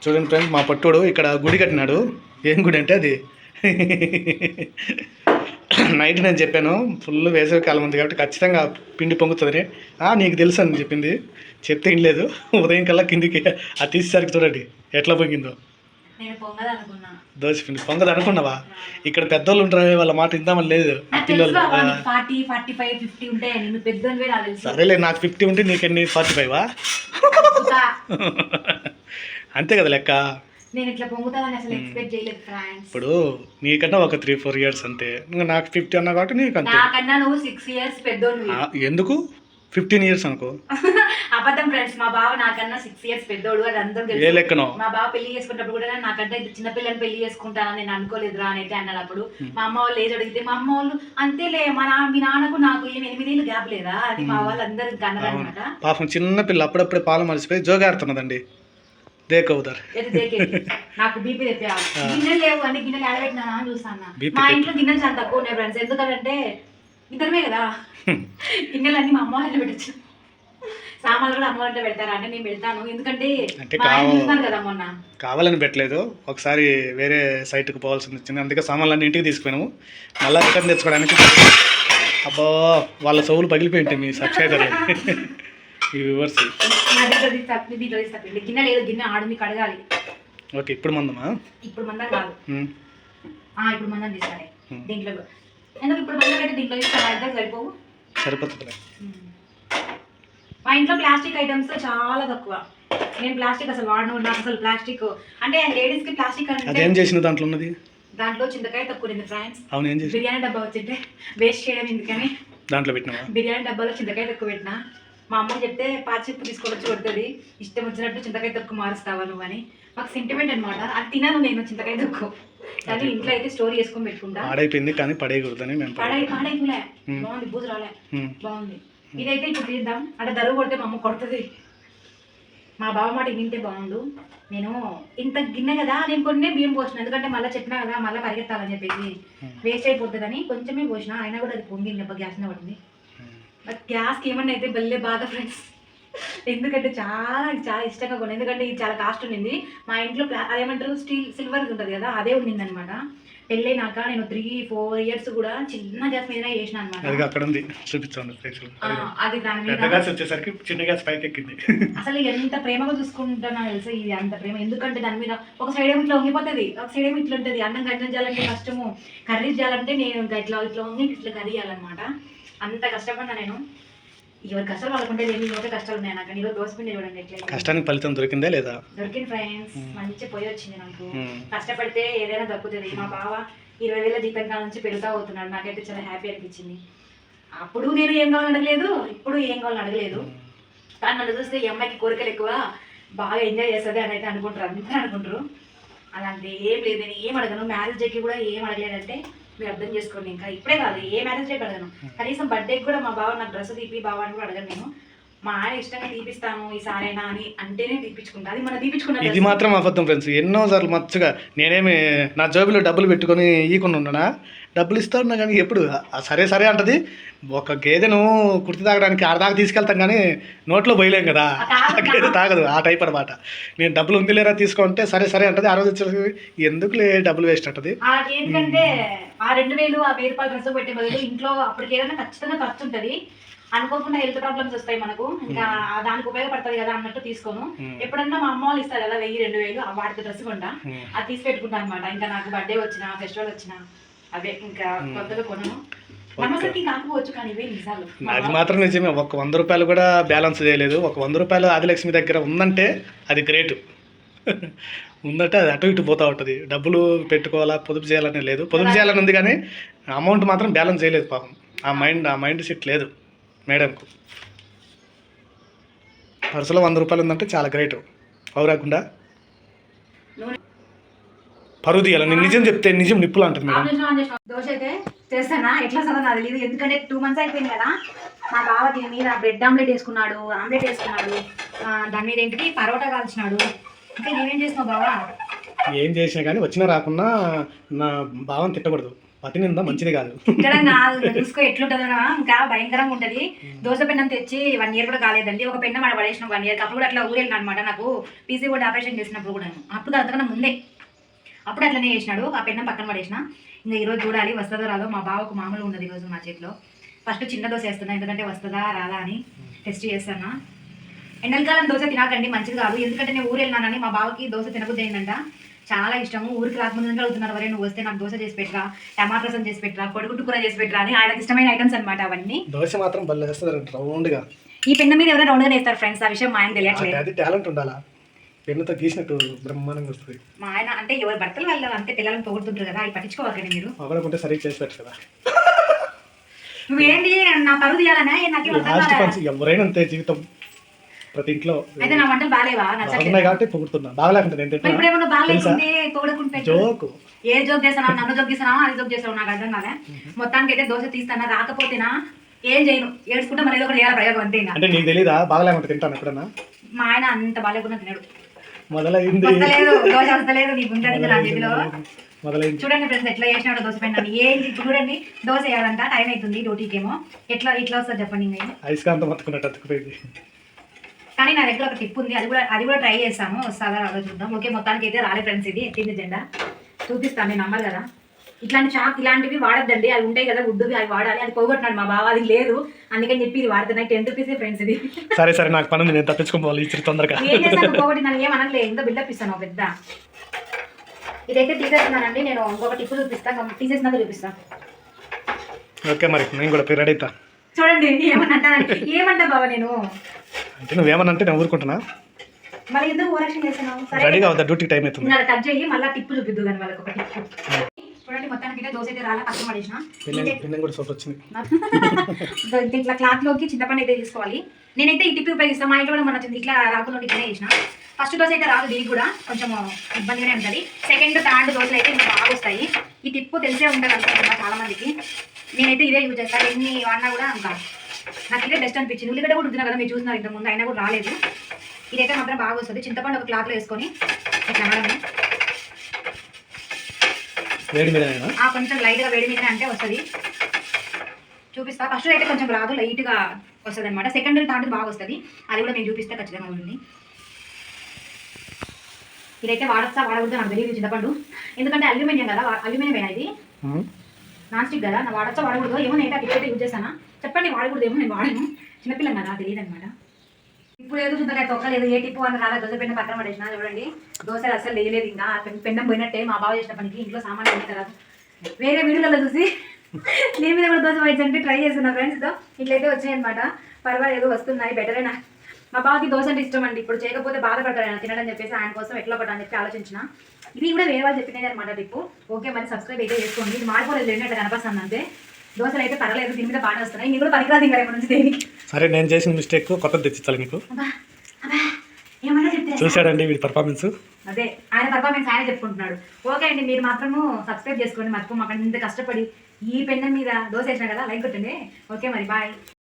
చూడండి ఫ్రెండ్స్, మా పట్టోడు ఇక్కడ గుడి కట్టినాడు. ఏం గుడి అంటే అది నైట్ నేను చెప్పాను ఫుల్ వేసవి కాలం ఉంది కాబట్టి ఖచ్చితంగా పిండి పొంగుతుందని. నీకు తెలుసు అని చెప్పింది, చెప్తే ఏం లేదు. ఉదయం కల్లా కిందికి అది తీసేసరికి చూడండి ఎట్లా పొంగిందో. దోశ పిండి పొంగదు అనుకున్నావా? ఇక్కడ పెద్దోళ్ళు ఉంటారు, వాళ్ళ మాట ఇందామని లేదు. పిల్లలు సరేలే, నాకు 50 ఉంటే నీకెన్ని 45వా? అంతే కదా లెక్క. ఇప్పుడు నీకన్నా ఒక 3-4 ఇయర్స్ అంతే. నాకు 50 అన్నా కాబట్టి నీకు అంతే. ఎందుకు 15 ఇయర్స్ అనుకో. అబద్ధం ఫ్రెండ్స్, మా బావ నాకన్నా 6 ఇయర్స్ పెద్దోడు. అది అందరూ తెలుసు. ఏ లెక్కనో మా బావ పెళ్లి చేసుకున్నప్పుడు కూడా నాకంటే చిన్నపిల్లని పెళ్లి చేసుకుంటానని నేను అనుకోలేదురా అని అయితే అన్నాడు. అప్పుడు మా అమ్మ వాళ్ళు ఏది అడిగితే మా అమ్మ వాళ్ళు అంతేలే, మీ నాన్నకు నాకు 8 ఏళ్ళు గ్యాప్ లేదా అది మా వాళ్ళు అందరూ అన్నారనమాట. పాపం చిన్న పిల్ల అప్పుడప్పుడే పాలు మలిసిపోయి జోగాడుతున్నదండి. నాకు బీపీ తెప్పా. గిన్నెలు లేవు అన్ని గిన్నెలు ఆడబెట్టినా అని చూస్తాను. మా ఇంట్లో గిన్నెలు చాలా తక్కువ ఉన్నాయి ఫ్రెండ్స్. ఎందుకంటే ఇద్దరమే కదా, గిన్నెలు అన్ని మా అమ్మ వాళ్ళ పెట్టచ్చు. సామాన్లు కూడా అమ్మ వాళ్ళ పెడతారా అంటే నేను పెడతాను. ఎందుకంటే చూస్తాను కదా మొన్న కావాలని పెట్టలేదు, ఒకసారి వేరే సైట్కి పోవాల్సి వచ్చింది. అందుకే సామాన్లు ఇంటికి తీసుకుపోయినాము. మళ్ళీ రిటర్న్ తెచ్చుకోవడానికి. అబ్బా, వాళ్ళ చెవులు పగిలిపోయి ఉంటాయి మీ సబ్స్క్రైబర్లు, ఈ వ్యూవర్స్. గిన్నె లేదు, గిన్నె ఆడుంది కడగాలి. ఓకే, ఇప్పుడు మందమా? ఇప్పుడు మందం కాదు, ఇప్పుడు మందం తీసుకోండి దీంట్లో. ఎందుకు ఇప్పుడు మందం అయితే దీంట్లో తీసుకోవాలి, సరిపోవు. సరిపోతుంది. మా ఇంట్లో ప్లాస్టిక్ ఐటమ్స్ చాలా తక్కువ. నేను ప్లాస్టిక్ అసలు వాడను. నాకు అసలు ప్లాస్టిక్ అంటే లేడీస్ కి ప్లాస్టిక్ అంటే ఏం చేసిన దాంట్లో ఉన్నది. దాంట్లో చింతకాయ తక్కువ ఫ్రెండ్స్. అవును, ఏం చేసి బిర్యానీ డబ్బా వచ్చింటే వేస్ట్ చేయడం ఎందుకని దాంట్లో పెట్టినా. బిర్యానీ డబ్బాలో చింతకాయ తక్కువ పెట్టినా. మా అమ్మ చెప్తే పాచిప్పు తీసుకొచ్చి కొడుతుంది, ఇష్టం వచ్చినట్టు చింతకాయ తక్కువ మారుస్తావా నువ్వు అని. మాకు సెంటిమెంట్ అనమాట. అది తినను నేను చింతకాయ తక్కువ, కానీ ఇంట్లో అయితే స్టోర్ చేసుకొని పెట్టుకుంటా. పాడైపోయింది కానీ పడేయకూడదని పాడైపోలే, బాగుంది, బూజు రాలే, బాగుంది. ఇదైతే ఇప్పుడు తీద్దాం అంటే దరువు కొడితే మా అమ్మ కొడుతుంది. మా బావ మాట వింటే బాగుండు. నేను ఇంత గిన్నె కదా, నేను కొన్ని బియ్యం పోసిన, ఎందుకంటే మళ్ళీ చెప్పినా కదా మళ్ళీ పరిగెత్తాలని చెప్పేసి వేస్ట్ అయిపోతుందని కొంచెమే పోసిన. అయినా కూడా అది పొంగింది, గ్యాస్ మీద పడింది. బట్ గ్యాస్కి ఏమన్నా అయితే భలే బాధ ఫ్రెండ్స్. ఎందుకంటే చాలా చాలా ఇష్టంగా కొన్నాను, ఎందుకంటే ఇది చాలా కాస్ట్ ఉండింది. మా ఇంట్లో అదేమంటారు సిల్వర్ ఉంటుంది కదా, అదే ఉండింది అనమాట. పెళ్ళైనాక నేను 3-4 ఇయర్స్ కూడా చిన్న గ్యాస్ మీద చేసిన అనమాట. అది దాని మీద అసలు ఎంత ప్రేమగా చూసుకుంటున్నా తెలుసా, ఇది అంత ప్రేమ. ఎందుకంటే దాని మీద ఒక సైడ్ ఏమి ఇట్లా వంగిపోతుంది, ఒక సైడ్ ఏమి ఇట్లా ఉంటుంది. అన్నం గంటం చేయాలంటే కష్టము, కర్రీ చేయాలంటే నేను ఇంకా ఇట్లా వంగి ఇట్లా కర్రీ చేయాలన్నమాట. అంత కష్టపడినా నేను. ఎవరి కష్టాలు వాళ్ళకుంటే ఎవరి కష్టాలు ఉన్నాయి నాకు. ఈరోజు దోసపిండి చూడండి ఎట్లా కష్టానికి ఫలితం దొరికిందా లేదా? దొరికింది ఫ్రెండ్స్, మంచి పోయి వచ్చింది నాకు. కష్టపడితే ఏదైనా దొరుకుతుంది. మా బావ 20,000 జీతం కాల నుంచి పెరుగుతా అవుతున్నాడు. నాకైతే చాలా హ్యాపీ అనిపించింది. అప్పుడు నేను ఏం కావాలని అడగలేదు, ఇప్పుడు ఏం కావాలని అడగలేదు. కానీ నన్ను చూస్తే ఈ అమ్మాయికి కోరికలు ఎక్కువ, బాగా ఎంజాయ్ చేస్తుంది అని అయితే అనుకుంటారు, అందరూ అనుకుంటారు. అలాంటి ఏం లేదు, నేను ఏం అడగను. మ్యారేజ్ డేకి కూడా ఏం అడగలేదంటే మీరు అర్థం చేసుకోండి. ఇంకా ఇప్పుడే కాదు, ఏ మ్యారేజ్ డే అడగను. కనీసం బర్త్డేకి కూడా మా బావ నాకు డ్రెస్ తీపి బావ అని కూడా అడగను నేను. మా ఆయన ఇష్టంగా తీపిస్తాను ఈసారైనా అని అంటేనే తీపించుకుంటా. అది మనం తీపించుకున్నా. ఇది మాత్రం అబద్ధం ఫ్రెండ్స్. ఎన్నోసార్లు మచ్చుగా నేనేమి నా జోబులో డబ్బులు పెట్టుకొని ఈకుండా ఉన్నానా, డబ్బులు ఇస్తాను కానీ ఎప్పుడు సరే సరే అంటది. ఒక గేదెను కుర్తి తాగడానికి ఆడదాకా తీసుకెళ్తాం కానీ నోట్లో పోయలేం కదా, గేదె తాగదు. ఆ టైప్ అనమాట. నేను డబ్బులు ఉంది లేరా తీసుకుంటే సరే సరే అంటది. ఆ రోజు వచ్చేసి ఎందుకులే డబ్బులు వేస్ట్ అంటది. ఎందుకంటే ఆ 2,000 ఆ 1,000 రూపాయలు డ్రెస్ పెట్టే బదులు ఇంట్లో అప్పటికి ఏదైనా ఖచ్చితంగా ఖర్చు ఉంటుంది, అనుకోకుండా హెల్త్ ప్రాబ్లమ్స్ వస్తాయి మనకు, ఇంకా దానికి ఉపయోగపడుతుంది కదా అన్నట్టు తీసుకోను. ఎప్పుడన్నా మా అమ్మ వాళ్ళు ఇస్తారు కదా 1,000-2,000, వాటితో డ్రెస్ కొంటా, అది తీసి పెట్టుకుంటా అనమాట. ఇంకా నాకు బర్త్డే వచ్చినా ఫెస్టివల్ వచ్చినా అవే, ఇంకా కొత్తగా కొనను. నమ్మకం కాకపోవచ్చు కానీ ఇవే నిజాలు. అది మాత్రం నిజమే. ఒక 100 రూపాయలు కూడా బ్యాలెన్స్ చేయలేదు. ఒక 100 రూపాయలు ఆదిలక్ష్మి దగ్గర ఉందంటే అది గ్రేట్. ఉందంటే అది అటు ఇటు పోతూ ఉంటుంది. డబ్బులు పెట్టుకోవాలా పొదుపు చేయాలని లేదు, పొదుపు చేయాలని ఉంది కానీ అమౌంట్ మాత్రం బ్యాలెన్స్ చేయలేదు పాపం. ఆ మైండ్ సెట్ లేదు మేడంకు. పర్సులో 100 రూపాయలు ఉందంటే చాలా గ్రేట్. అవరాకుండా పరువు తీయాలి. నేను నిజం చెప్తే నిజం నిప్పులు అంటుంది మేడం. దోశ అయితే చేస్తానా, ఎట్లా సదా నాకు తెలియదు. ఎందుకంటే 2 months అయిపోయింది కదా. మా బావ దీని మీద బ్రెడ్ ఆమ్లెట్ వేసుకున్నాడు, దాని మీద ఏంటి పరోటా కాల్చినాడు. ఇంకా నేనేం చేసినావు బావా? ఏం చేసినా కానీ వచ్చినా రాకున్నా నా భావం తిట్టకూడదు. పట్టినిందా మంచిది కాదు. ఇక్కడ కాదు ఇంకా చూసుకో ఎట్లుంటుందో ఇంకా భయంకరంగా ఉంటుంది. దోశ పెన్నం తెచ్చి 1 year కూడా కాలేదండి. ఒక పెన్నం ఆడ పడేసిన 1 year అప్పుడు కూడా అట్లా ఊరేళ్ళిన అనమాట. నాకు పీసీ కూడా ఆపరేషన్ చేసినప్పుడు కూడా అప్పుడు అంతకన్నా ముందే అప్పుడు అట్లనే చేసినాడు. ఆ పెన్నం పక్కన పడేసిన. ఇంకా ఈరోజు చూడాలి వస్తుందో రాదో. మా బావకు మామూలు ఉన్నది ఈరోజు మా చేతిలో. ఫస్ట్ చిన్న దోశ వేస్తున్నా ఎందుకంటే వస్తుందా రాదా అని టెస్ట్ చేస్తాను. ఎండలకాలం దోశ తినకండి మంచిది కాదు. ఎందుకంటే నేను ఊరు వెళ్ళినానని మా బావకి దోశ తినబుద్ధి అయిందంట. చాలా ఇష్టము. ఊరికి రాకముందు అడుగుతున్నారు వరే నువ్వు వస్తే నాకు దోశ చేసి పెట్టరా, టమాటా రసం చేసి పెట్టరా, కొడుగుట్టు కూర చేసి పెట్టరా అని ఆయనకి ఇష్టమైన ఐటమ్స్ అనమాట అవన్నీ. దోశ మాత్రం భలే వేస్తారు రౌండ్గా. ఈ పెన్ను మీద ఎవరైనా రౌండ్గా వేస్తారు ఫ్రెండ్స్. ఆ విషయం మా ఆయన తెలియట్లేదు. అది టాలెంట్ ఉండాలా, పెన్నుతో గీసినట్టు బ్రహ్మాండంగా వస్తుంది. మా ఆయన అంటే ఎవరు భర్తలు వాళ్ళు అంతే పిల్లలను పొగుడుతుంటారు కదా, అవి పట్టించుకోవాలండి మీరు. ఒకరికుంటే సరిగ్గా చేసి పెట్టు కదా. నువ్వేంటి నా పరువు తీయాలనే నాకు ఎవరైనా అంతే జీవితం. ప్రతి ఇంట్లో అయితే నా వంటలు బాగాలేవా ఉన్నాయి కాబట్టి పొగుడుతున్నా. బాగలేకుంటే నేను ఇప్పుడేమన్నా బాగాలేకుంటే పొగడకుంటే జోకు ఏ జోక్ చేస్తానా, నన్ను జోక్ చేస్తానా, అది జోక్ చేస్తావు నాకు అర్థం కాలే. మొత్తానికి అయితే దోశ తీస్తానా రాకపోతేనా ఏం చేయను, ఏడ్చుకుంటే మరి ఏదో ఒకటి చేయాలి ప్రయోగం అంతే. అంటే నీకు తెలీదా బాగలేకుంటే తింటాను ఎప్పుడన్నా? మా ఆయన అంత బాగాలేకుండా తినడు. మొదలైంది వస్తలేదు దోశ వస్తలేదు నీకు ఉంటుంది నా చేతిలో. మొదలైంది. చూడండి ఫ్రెండ్స్ ఎట్లా చేసినాడో దోశ పెన్నాను. ఏంటి ఇప్పుడు చూడండి దోశ వేయాలంట, టైం అవుతుంది డ్యూటీకేమో. ఎట్లా వస్తుంది చెప్పండి. ఇంకా ఐస్కాంతం పట్టుకున్నట్టు అతుకుపోయింది. కానీ నా దగ్గర ఒక టిప్ ఉంది, అది కూడా ట్రై చేస్తాను. వస్తుందా రాదో చూద్దాం. ఓకే మొత్తానికి అయితే రాలే ఫ్రెండ్స్. ఇది ఎత్తింది జెండా చూపిస్తాను. నేను నమ్మరు కదా ఇట్లాంటి ఇలాంటివి వాడద్దండి. అవి ఉంటాయి కదా వుడ్డువి, అవి వాడాలి. అది పోగొట్టినాడు మా బావ, అది లేదు అందుకని చెప్పి ఇది వాడుతున్నాయి. 10 రూపీసే ఫ్రెండ్స్ ఇది. సరే నాకు పని ఉంది, నేను తప్పించుకోవాలి ఇచ్చి తొందరగా. ఏం చేస్తాను పోగొట్టి నన్ను ఏమనట్లేదు, ఇంకా బిల్డప్ ఇస్తాను పెద్ద. ఇదైతే తీసేస్తున్నానండి. నేను ఇంకొక టిప్ చూపిస్తాను, తీసేసినాక చూపిస్తాను. ఓకే మరి నేను కూడా రెడీ అవుతా. చూడండి ఏమంటా బావ నేను అంటే నువ్వేమనంటే నేను ఊరుకుంటున్నా. మళ్ళీ ఎందుకు ఓరక్షన్ చేస్తున్నావు? రెడీగా అవుతా, డ్యూటీ టైం అవుతుంది. నాకు కట్ చేయి మళ్ళీ టిప్పు చూపిద్దు కానీ వాళ్ళకి ఒక టిప్. చూడండి మొత్తానికి దోశ అయితే రాలా, పక్కన పడేసిన. కూడా సోప్ వచ్చింది. ఇట్లా క్లాత్ లోకి చింతపండు అయితే తీసుకోవాలి. నేనైతే ఈ టిప్ ఉపయోగిస్తాను. మా ఇంట్లో కూడా మన ఇట్లా రాకుండా ఇట్లనే చేసిన. ఫస్ట్ దోశ అయితే రాదు, దీనికి కూడా కొంచెం ఇబ్బందిగానే ఉంటుంది. సెకండ్ థర్డ్ దోశలు అయితే ఇంకా బాగా వస్తాయి. ఈ టిప్పు తెలిసే ఉంటుంది అనుకుంటున్నా చాలా మందికి. నేనైతే ఇదే యూజ్ చేస్తాను. ఎన్ని వాడినా కూడా ఇంకా నాకు ఇదే బెస్ట్ అనిపించింది. ఉల్లిగడ్డ కూడా ఉంటున్నా కదా మీరు చూస్తున్నారు ఇంతకుముందు, అయినా కూడా రాలేదు. ఇదైతే మాత్రం బాగా వస్తుంది. చింతపండు ఒక క్లాత్లో వేసుకొని ఇట్లా అనడమే. వేడి మీద కొంచెం లైట్గా వేడి మీద అంటే వస్తుంది. చూపిస్తా. ఫస్ట్ అయితే కొంచెం రాదు, లైట్గా వస్తుంది అనమాట. సెకండ్ థర్డ్ బాగా వస్తుంది. అది కూడా నేను చూపిస్తే ఖచ్చితంగా ఉంటుంది. ఇదైతే వాడచ్చా వాడకూడదు నాకు తెలియదు చింతపండు, ఎందుకంటే అల్యూమినియం కదా, అల్యూమినియం ఇది నాన్ స్టిక్ కదా. నా వాడచ్చా వాడకూడదు ఏమో, నేను టిప్ అయితే యూజ్ చేస్తానా చెప్పండి. వాడకూడదు ఏమో, నేను వాడను, చిన్నపిల్లం కదా తెలియదు అనమాట. ఇప్పుడు ఏదో చూద్దాం తొక్కలేదు, ఏ టిప్పు అని రాలా. దోశ పెన్న పక్కన పడేసిన. చూడండి దోశ అసలు లేయలేదు. ఇంకా పెన్నం పోయినట్టే. మా బావ చేసిన పనికి ఇంట్లో సామాన్లు అయిన తర్వాత వేరే వీడియోలలో చూసి నేను మీద కూడా దోశ వైట్స్ అంటే ట్రై చేస్తున్నా ఫ్రెండ్స్తో. ఇట్లయితే వచ్చాయన్నమాట. పర్వాలేదు వస్తున్నాయి, బెటరేనా. మా బావకి దోశ అంటే ఇష్టం అండి. ఇప్పుడు చేయకపోతే బాధపడతాడు ఆయన తినడం చెప్పేసి ఆయన కోసం ఎట్లా పడ్డా అని చెప్పి ఆలోచించిన. ఇది కూడా వేరే వాళ్ళు చెప్పినది అనమాట టిప్పు. ఓకే మరి సబ్స్క్రైబ్ అయితే చేసుకోండి. ఇది మాడిపోలేదు రెండేట కనపస్తుంది అంతే. దోశలు అయితే పర్వాలేదు, దీని మీద బాగా వస్తున్నాయి. నేను కూడా పనికిరాదు ఇంకా రేపు నుంచి దేనికి. సరే నేను చేసిన మిస్టేక్ కొత్తది తెచ్చిస్తాను మీకు. ఏమన్నా చెప్తే చూసాడండి వీడి పర్ఫార్మెన్స్. అదే ఆయన పర్ఫార్మెన్స్ ఆయన చెప్పుకుంటున్నాడు. ఓకే అండి మీరు మాత్రము సబ్స్క్రైబ్ చేసుకోండి. మాకు ఇంత కష్టపడి ఈ పెన్నం మీద దోశ వేసినా కదా, లైక్ కొట్టండి. ఓకే మరి బాయ్.